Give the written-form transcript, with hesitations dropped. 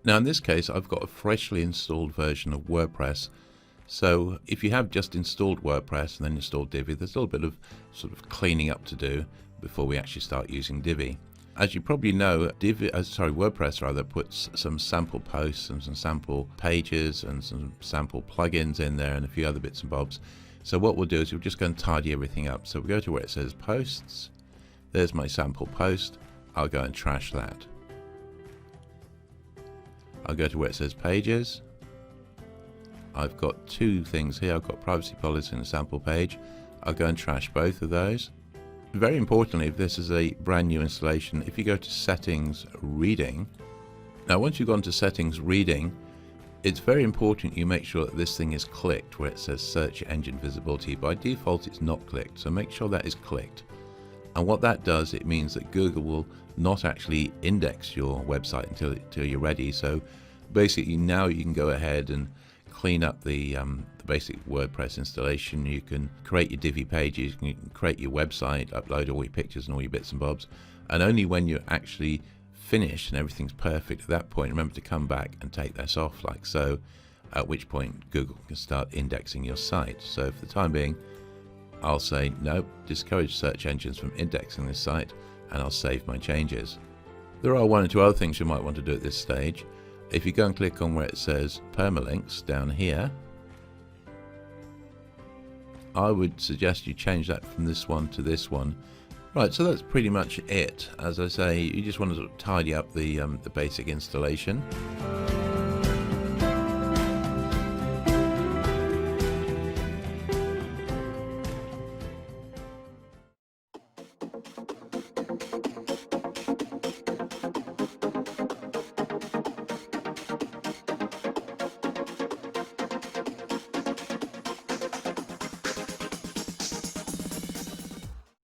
Now in this case I've got a freshly installed version of WordPress. So if you have just installed WordPress and then installed Divi, there's a little bit of sort of cleaning up to do before we actually start using Divi. As you probably know, WordPress puts some sample posts and some sample pages and some sample plugins in there and a few other bits and bobs. So what we'll do is we'll just go and tidy everything up. So we'll go to where it says posts. There's my sample post. I'll go and trash that. I'll go to where it says pages. I've got two things here. I've got privacy policy and a sample page. I'll go and trash both of those. Very importantly, if this is a brand new installation, if you go to settings reading, now once you've gone to settings reading, it's very important you make sure that this thing is clicked where it says search engine visibility. By default it's not clicked, so make sure that is clicked. And what that does, it means that Google will not actually index your website until you're ready. So basically now you can go ahead and clean up the basic WordPress installation. You can create your Divi pages, you can create your website, upload all your pictures and all your bits and bobs, and only when you're actually finished and everything's perfect at that point, remember to come back and take this off like so, at which point Google can start indexing your site. So for the time being, I'll say no, discourage search engines from indexing this site, and I'll save my changes. There are one or two other things you might want to do at this stage. If you go and click on where it says permalinks down here, I would suggest you change that from this one to this one. Right, so that's pretty much it. As I say, you just want to sort of tidy up the basic installation.